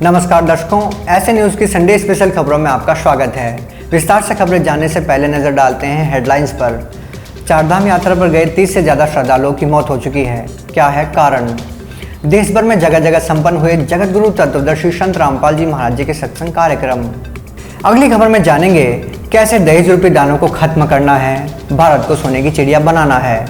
नमस्कार दर्शकों, ऐसे न्यूज़ की संडे स्पेशल खबरों में आपका स्वागत है। विस्तार से खबरें जानने से पहले नजर डालते हैं हेडलाइंस पर। चारधाम यात्रा पर गए 30 से ज़्यादा श्रद्धालुओं की मौत हो चुकी है। क्या है कारण? देश भर में जगह जगह संपन्न हुए जगत गुरु तत्वदर्शी संत रामपाल जी महाराज जी के सत्संग कार्यक्रम। अगली खबर में जानेंगे कैसे दहेज रूपी दानों को खत्म करना है, भारत को सोने की चिड़िया बनाना है।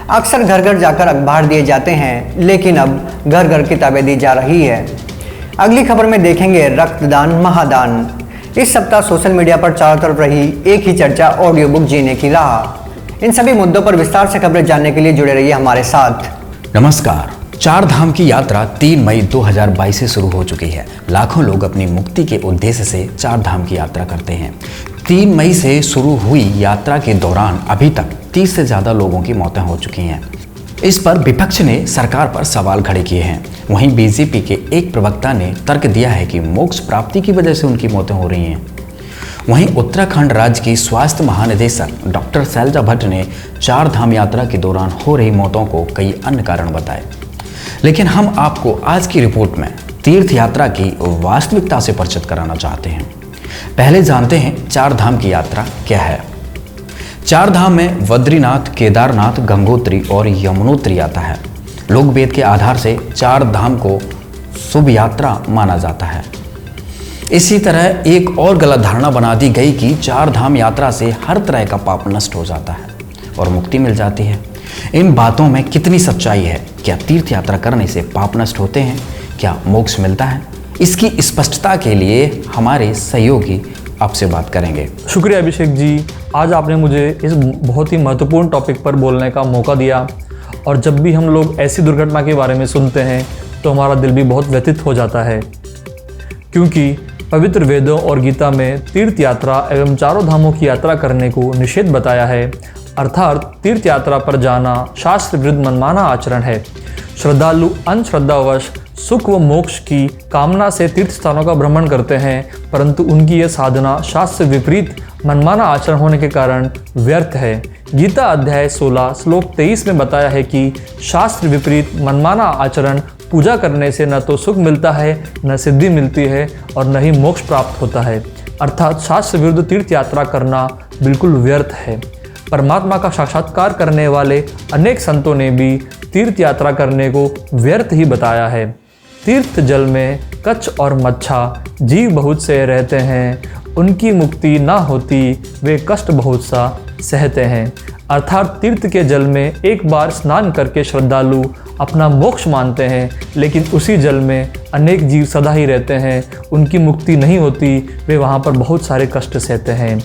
अक्सर घर घर जाकर अखबार दिए जाते हैं, लेकिन अब घर घर किताबें दी जा रही है। अगली खबर में देखेंगे रक्तदान महादान। इस सप्ताह सोशल मीडिया पर चारों तरफ रही एक ही चर्चा, ऑडियो बुक जीने की राह। इन सभी मुद्दों पर विस्तार से खबरें जानने के लिए जुड़े रहिए हमारे साथ। नमस्कार। चार धाम की यात्रा 3 मई 2022 से शुरू हो चुकी है। लाखों लोग अपनी मुक्ति के उद्देश्य से चार धाम की यात्रा करते हैं। 3 मई से शुरू हुई यात्रा के दौरान अभी तक 30 से ज़्यादा लोगों की मौतें हो चुकी हैं। इस पर विपक्ष ने सरकार पर सवाल खड़े किए हैं। वहीं बीजेपी के एक प्रवक्ता ने तर्क दिया है कि मोक्ष प्राप्ति की वजह से उनकी मौतें हो रही हैं। वहीं उत्तराखंड राज्य की स्वास्थ्य महानिदेशक डॉक्टर शैलजा भट्ट ने चार धाम यात्रा के दौरान हो रही मौतों को कई अन्य कारण बताए। लेकिन हम आपको आज की रिपोर्ट में तीर्थ यात्रा की वास्तविकता से परिचित कराना चाहते हैं। पहले जानते हैं चार धाम की यात्रा क्या है। चार धाम में बद्रीनाथ, केदारनाथ, गंगोत्री और यमुनोत्री आता है। लोकवेद के आधार से चार धाम को शुभ यात्रा माना जाता है। इसी तरह एक और गलत धारणा बना दी गई कि चार धाम यात्रा से हर तरह का पाप नष्ट हो जाता है और मुक्ति मिल जाती है। इन बातों में कितनी सच्चाई है? क्या तीर्थ यात्रा करने से पाप नष्ट होते हैं? क्या मोक्ष मिलता है? इसकी स्पष्टता के लिए हमारे सहयोगी आपसे बात करेंगे। शुक्रिया अभिषेक जी, आज आपने मुझे इस बहुत ही महत्वपूर्ण टॉपिक पर बोलने का मौका दिया। और जब भी हम लोग ऐसी दुर्घटना के बारे में सुनते हैं तो हमारा दिल भी बहुत व्यथित हो जाता है, क्योंकि पवित्र वेदों और गीता में तीर्थ यात्रा एवं चारों धामों की यात्रा करने को निषेध बताया है। अर्थात तीर्थ यात्रा पर जाना शास्त्र विरुद्ध मनमाना आचरण है। श्रद्धालु अंधश्रद्धावश सुख व मोक्ष की कामना से तीर्थ स्थानों का भ्रमण करते हैं, परंतु उनकी यह साधना शास्त्र विपरीत मनमाना आचरण होने के कारण व्यर्थ है। गीता अध्याय 16 श्लोक 23 में बताया है कि शास्त्र विपरीत मनमाना आचरण पूजा करने से न तो सुख मिलता है, न सिद्धि मिलती है और न ही मोक्ष प्राप्त होता है। अर्थात शास्त्र विरुद्ध तीर्थ यात्रा करना बिल्कुल व्यर्थ है। परमात्मा का साक्षात्कार करने वाले अनेक संतों ने भी तीर्थ यात्रा करने को व्यर्थ ही बताया है। तीर्थ जल में कच्छ और मच्छा जीव बहुत से रहते हैं, उनकी मुक्ति ना होती वे कष्ट बहुत सा सहते हैं। अर्थात तीर्थ के जल में एक बार स्नान करके श्रद्धालु अपना मोक्ष मानते हैं, लेकिन उसी जल में अनेक जीव सदा ही रहते हैं, उनकी मुक्ति नहीं होती, वे वहाँ पर बहुत सारे कष्ट सहते हैं।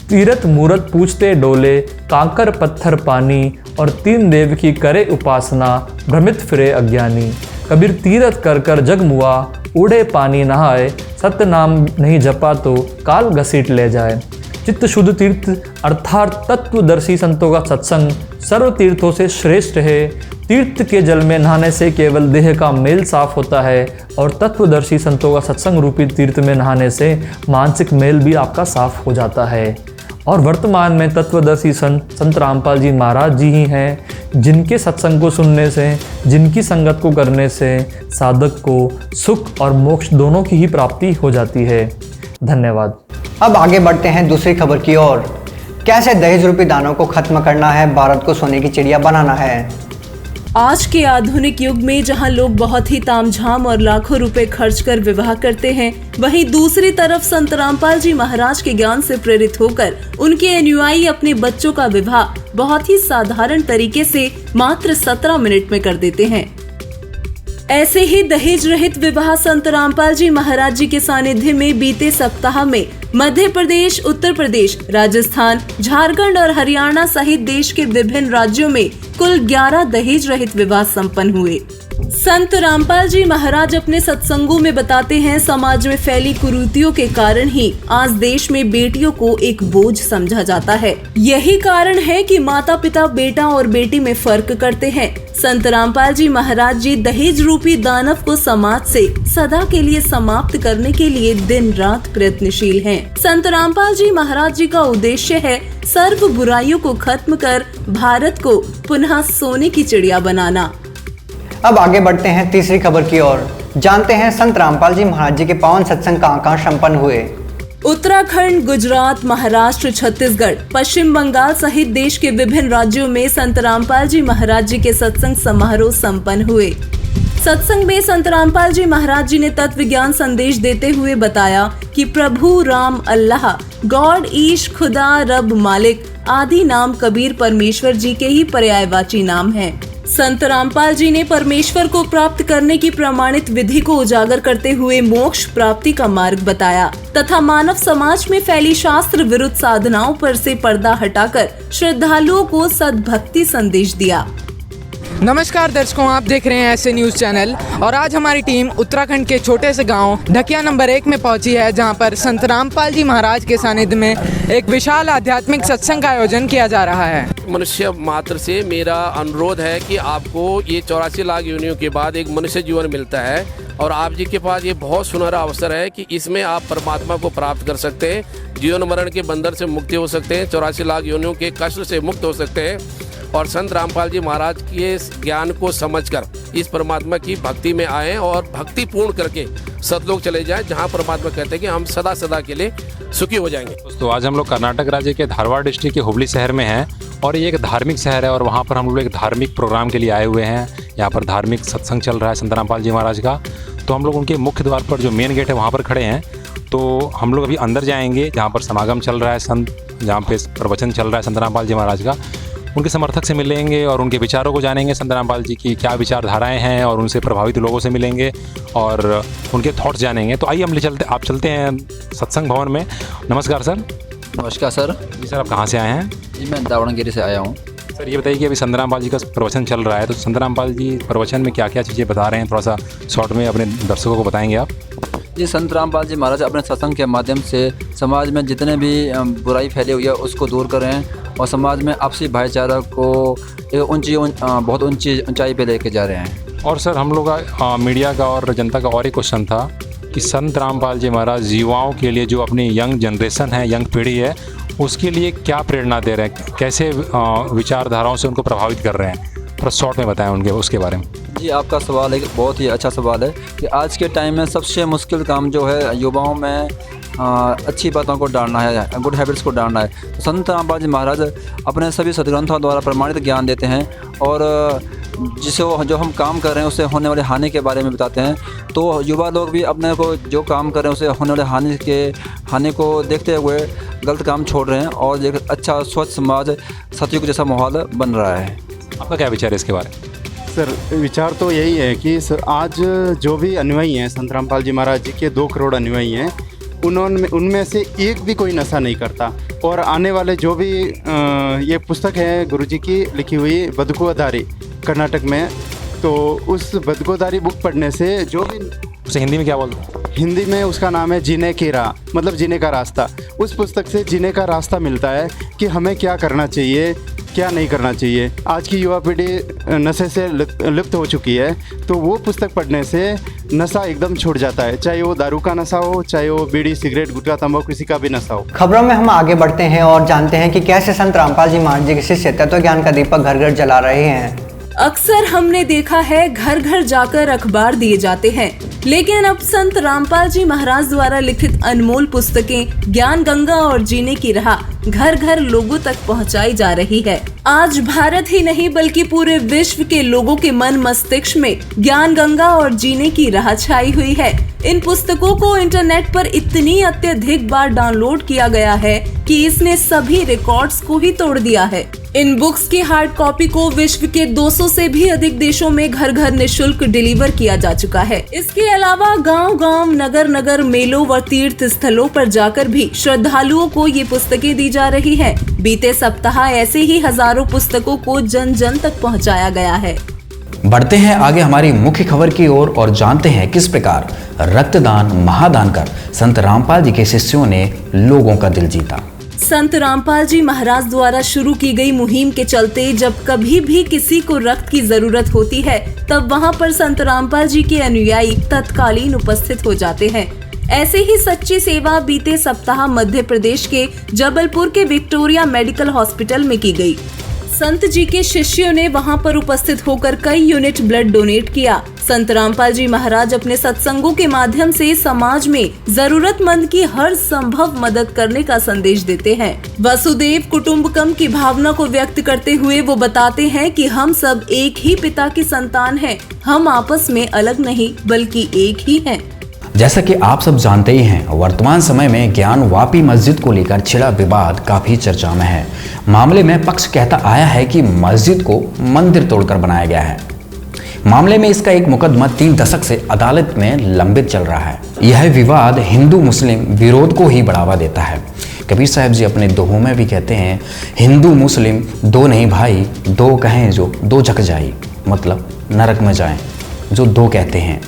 तीरथ मूरत पूछते डोले, कांकर पत्थर पानी और तीन देव की करे उपासना, भ्रमित फिरे अज्ञानी। कबीर तीरथ कर कर जग मुआ, उड़े पानी नहाए, सत्य नाम नहीं जपा तो काल घसीट ले जाए। चित्त शुद्ध तीर्थ अर्थात तत्वदर्शी संतों का सत्संग सर्व तीर्थों से श्रेष्ठ है। तीर्थ के जल में नहाने से केवल देह का मेल साफ होता है और तत्वदर्शी संतों का सत्संग रूपी तीर्थ में नहाने से मानसिक मेल भी आपका साफ हो जाता है। और वर्तमान में तत्वदर्शी संत रामपाल जी महाराज जी ही हैं, जिनके सत्संग को सुनने से, जिनकी संगत को करने से साधक को सुख और मोक्ष दोनों की ही प्राप्ति हो जाती है। धन्यवाद। अब आगे बढ़ते हैं दूसरी खबर की ओर। कैसे दहेज रूपी दानों को खत्म करना है, भारत को सोने की चिड़िया बनाना है। आज के आधुनिक युग में जहां लोग बहुत ही तामझाम और लाखों रुपए खर्च कर विवाह करते हैं, वहीं दूसरी तरफ संत रामपाल जी महाराज के ज्ञान से प्रेरित होकर उनके अनुयायी अपने बच्चों का विवाह बहुत ही साधारण तरीके से मात्र 17 मिनट में कर देते हैं। ऐसे ही दहेज रहित विवाह संत रामपाल जी महाराज जी के सानिध्य में बीते सप्ताह में मध्य प्रदेश, उत्तर प्रदेश, राजस्थान, झारखंड और हरियाणा सहित देश के विभिन्न राज्यों में कुल 11 दहेज रहित विवाह संपन्न हुए। संत रामपाल जी महाराज अपने सत्संगों में बताते हैं, समाज में फैली कुरीतियों के कारण ही आज देश में बेटियों को एक बोझ समझा जाता है। यही कारण है कि माता पिता बेटा और बेटी में फर्क करते हैं। संत रामपाल जी महाराज जी दहेज रूपी दानव को समाज से सदा के लिए समाप्त करने के लिए दिन रात प्रयत्नशील हैं। संत रामपाल जी महाराज जी का उद्देश्य है सर्व बुराइयों को खत्म कर भारत को पुनः सोने की चिड़िया बनाना। अब आगे बढ़ते हैं तीसरी खबर की ओर। जानते हैं संत रामपाल जी महाराज जी के पावन सत्संग कहाँ संपन्न हुए। उत्तराखंड, गुजरात, महाराष्ट्र, छत्तीसगढ़, पश्चिम बंगाल सहित देश के विभिन्न राज्यों में संत रामपाल जी महाराज जी के सत्संग समारोह संपन्न हुए। सत्संग में संत रामपाल जी महाराज जी ने तत्व ज्ञान संदेश देते हुए बताया कि प्रभु, राम, अल्लाह, गॉड, ईश, खुदा, रब, मालिक आदि नाम कबीर परमेश्वर जी के ही पर्यायवाची नाम हैं। संत रामपाल जी ने परमेश्वर को प्राप्त करने की प्रमाणित विधि को उजागर करते हुए मोक्ष प्राप्ति का मार्ग बताया तथा मानव समाज में फैली शास्त्र विरुद्ध साधनाओं पर से पर्दा हटाकर श्रद्धालुओं को सद्भक्ति संदेश दिया। नमस्कार दर्शकों, आप देख रहे हैं ऐसे न्यूज़ चैनल और आज हमारी टीम उत्तराखंड के छोटे से गांव ढकिया नंबर 1 में पहुंची है, जहां पर संत रामपाल जी महाराज के सानिध्य में एक विशाल आध्यात्मिक सत्संग का आयोजन किया जा रहा है। मनुष्य मात्र से मेरा अनुरोध है कि आपको ये 84 लाख योनियों के बाद एक मनुष्य जीवन मिलता है और आप जी के पास ये बहुत सुनहरा अवसर है कि इसमें आप परमात्मा को प्राप्त कर सकते हैं, जीवन मरण के बंधन से मुक्ति हो सकते हैं, 84 लाख योनियों के कष्ट से मुक्त हो सकते हैं और संत रामपाल जी महाराज के ज्ञान को समझकर इस परमात्मा की भक्ति में आए और भक्ति पूर्ण करके सतलोक चले जाएं, जहां परमात्मा कहते हैं कि हम सदा सदा के लिए सुखी हो जाएंगे। दोस्तों, आज हम लोग कर्नाटक राज्य के धारवाड़ डिस्ट्रिक्ट के हुबली शहर में हैं और ये एक धार्मिक शहर है और वहाँ पर हम लोग एक धार्मिक प्रोग्राम के लिए आए हुए हैं। यहाँ पर धार्मिक सत्संग चल रहा है संत रामपाल जी महाराज का। तो हम लोग उनके मुख्य द्वार पर जो मेन गेट है वहाँ पर खड़े हैं। तो हम लोग अभी अंदर जाएंगे जहाँ पर समागम चल रहा है, जहाँ पे प्रवचन चल रहा है संत रामपाल जी महाराज का। उनके समर्थक से मिलेंगे और उनके विचारों को जानेंगे, संत रामपाल जी की क्या विचारधाराएं हैं और उनसे प्रभावित लोगों से मिलेंगे और उनके थॉट्स जानेंगे। तो आइए हम आप चलते हैं सत्संग भवन में। नमस्कार सर। नमस्कार सर। जी सर, आप कहाँ से आए हैं? जी मैं दावणगिरी से आया हूँ। सर ये बताइए कि अभी संत रामपाल जी का प्रवचन चल रहा है, तो संत रामपाल जी प्रवचन में क्या क्या चीज़ें बता रहे हैं, थोड़ा सा शॉर्ट में अपने दर्शकों को बताएंगे आप? जी, संत रामपाल जी महाराज अपने सत्संग के माध्यम से समाज में जितने भी बुराई फैली हुई है उसको दूर कर रहे हैं और समाज में आपसी भाईचारा को बहुत ऊंची ऊंचाई पे लेके जा रहे हैं। और सर हम लोग का मीडिया का और जनता का और एक क्वेश्चन था कि संत रामपाल जी महाराज युवाओं के लिए, जो अपनी यंग जनरेशन है, यंग पीढ़ी है, उसके लिए क्या प्रेरणा दे रहे हैं, कैसे विचारधाराओं से उनको प्रभावित कर रहे हैं? थोड़ा शॉर्ट में बताएं उनके उसके बारे में। जी, आपका सवाल एक बहुत ही अच्छा सवाल है कि आज के टाइम में सबसे मुश्किल काम जो है युवाओं में अच्छी बातों को डालना है, गुड हैबिट्स को डालना है। तो संत रामपाल जी महाराज अपने सभी सदग्रंथों द्वारा प्रमाणित ज्ञान देते हैं और जो हम काम कर रहे हैं उससे होने वाली हानि के बारे में बताते हैं। तो युवा लोग भी अपने को जो काम कर रहे हैं उससे होने वाले हानि को देखते हुए गलत काम छोड़ रहे हैं और एक अच्छा स्वच्छ समाज, सतयुग जैसा माहौल बन रहा है। आपका क्या विचार है इसके बारे में? सर विचार तो यही है कि सर आज जो भी अनुयायी हैं संत रामपाल जी महाराज जी के 2 करोड़ अनुयायी हैं, उनमें से एक भी कोई नशा नहीं करता। और आने वाले जो भी ये पुस्तक है गुरुजी की लिखी हुई बदकुआधारी कर्नाटक में, तो उस बदकुआधारी बुक पढ़ने से जो भी, उसे हिंदी में क्या बोलते हैं? हिंदी में उसका नाम है जीने की राह, मतलब जीने का रास्ता। उस पुस्तक से जीने का रास्ता मिलता है कि हमें क्या करना चाहिए, क्या नहीं करना चाहिए। आज की युवा पीढ़ी नशे से लिप्त हो चुकी है, तो वो पुस्तक पढ़ने से नशा एकदम छूट जाता है, चाहे वो दारू का नशा हो, चाहे वो बीड़ी, सिगरेट, गुटखा, तंबाकू, किसी का भी नशा हो। खबरों में हम आगे बढ़ते हैं और जानते हैं कि कैसे संत रामपाल जी महाराज जी के शिष्य तत्व ज्ञान का दीपक घर घर जला रहे हैं। अक्सर हमने देखा है घर घर जाकर अखबार दिए जाते हैं, लेकिन अब संत रामपाल जी महाराज द्वारा लिखित अनमोल पुस्तकें ज्ञान गंगा और जीने की राह घर घर लोगों तक पहुंचाई जा रही है। आज भारत ही नहीं बल्कि पूरे विश्व के लोगों के मन मस्तिष्क में ज्ञान गंगा और जीने की राह छाई हुई है। इन पुस्तकों को इंटरनेट पर इतनी अत्यधिक बार डाउनलोड किया गया है कि इसने सभी रिकॉर्ड्स को ही तोड़ दिया है। इन बुक्स की हार्ड कॉपी को विश्व के 200 से भी अधिक देशों में घर घर निःशुल्क डिलीवर किया जा चुका है। इसके अलावा गांव-गांव, नगर-नगर, मेलों व तीर्थ स्थलों पर जाकर भी श्रद्धालुओं को ये पुस्तकें दी जा रही है। बीते सप्ताह ऐसे ही हजारों पुस्तकों को जन जन तक पहुंचाया गया है। बढ़ते हैं आगे हमारी मुख्य खबर की ओर और जानते हैं किस प्रकार रक्तदान महादान कर संत रामपाल जी के शिष्यों ने लोगों का दिल जीता। संत रामपाल जी महाराज द्वारा शुरू की गई मुहिम के चलते जब कभी भी किसी को रक्त की जरूरत होती है, तब वहां पर संत रामपाल जी के अनुयायी तत्कालीन उपस्थित हो जाते हैं। ऐसे ही सच्ची सेवा बीते सप्ताह मध्य प्रदेश के जबलपुर के विक्टोरिया मेडिकल हॉस्पिटल में की गई। संत जी के शिष्यों ने वहां पर उपस्थित होकर कई यूनिट ब्लड डोनेट किया। संत रामपाल जी महाराज अपने सत्संगों के माध्यम से समाज में जरूरतमंद की हर संभव मदद करने का संदेश देते हैं। वसुदेव कुटुंबकम की भावना को व्यक्त करते हुए वो बताते हैं कि हम सब एक ही पिता की संतान हैं। हम आपस में अलग नहीं बल्कि एक ही हैं। जैसा कि आप सब जानते ही हैं, वर्तमान समय में ज्ञान वापी मस्जिद को लेकर छिड़ा विवाद काफी चर्चा में है। मामले में पक्ष कहता आया है कि मस्जिद को मंदिर तोड़कर बनाया गया है। मामले में इसका एक मुकदमा 3 दशक से अदालत में लंबित चल रहा है। यह विवाद हिंदू मुस्लिम विरोध को ही बढ़ावा देता है। कबीर साहब जी अपने दोहों में भी कहते हैं, हिंदू मुस्लिम दो नहीं भाई, दो कहें जो दो झक जाई, मतलब नरक में जाएं जो दो कहते हैं।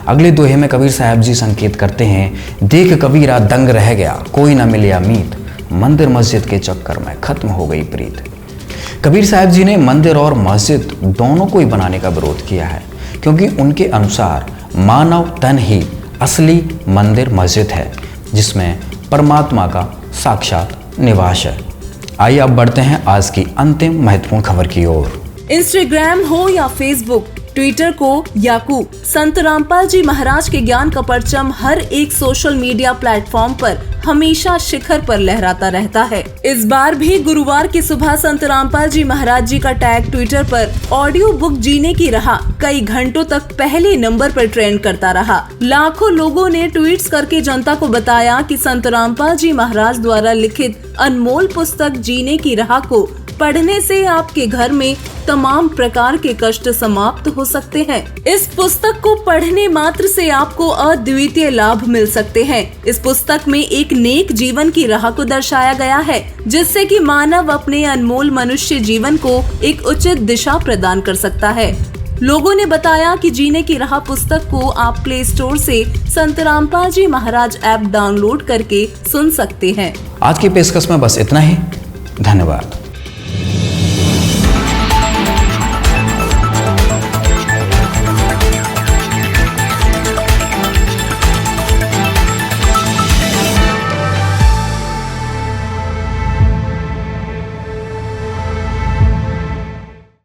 अगले दोहे में कबीर साहब जी संकेत करते हैं, देख कबीरा दंग रह गया, कोई ना मिले मीत, मंदिर मस्जिद के चक्कर में खत्म हो गई प्रीत। कबीर साहब जी ने मंदिर और मस्जिद दोनों को ही बनाने का विरोध किया है, क्योंकि उनके अनुसार मानव तन ही असली मंदिर मस्जिद है, जिसमें परमात्मा का साक्षात निवास है। आइए अब बढ़ते हैं आज की अंतिम महत्वपूर्ण खबर की ओर। इंस्टाग्राम हो या फेसबुक, ट्विटर को याकू, संत रामपाल जी महाराज के ज्ञान का परचम हर एक सोशल मीडिया प्लेटफॉर्म पर हमेशा शिखर पर लहराता रहता है। इस बार भी गुरुवार की सुबह संत रामपाल जी महाराज जी का टैग ट्विटर पर ऑडियो बुक जीने की राह कई घंटों तक पहले नंबर पर ट्रेंड करता रहा। लाखों लोगों ने ट्वीट्स करके जनता को बताया कि संत रामपाल जी महाराज द्वारा लिखित अनमोल पुस्तक जीने की राह को पढ़ने से आपके घर में तमाम प्रकार के कष्ट समाप्त हो सकते हैं। इस पुस्तक को पढ़ने मात्र से आपको अद्वितीय लाभ मिल सकते हैं। इस पुस्तक में एक नेक जीवन की राह को दर्शाया गया है, जिससे कि मानव अपने अनमोल मनुष्य जीवन को एक उचित दिशा प्रदान कर सकता है। लोगों ने बताया कि जीने की राह पुस्तक को आप प्ले स्टोर से संत रामपाल जी महाराज ऐप डाउनलोड करके सुन सकते हैं। आज की पेशकश में बस इतना ही। धन्यवाद।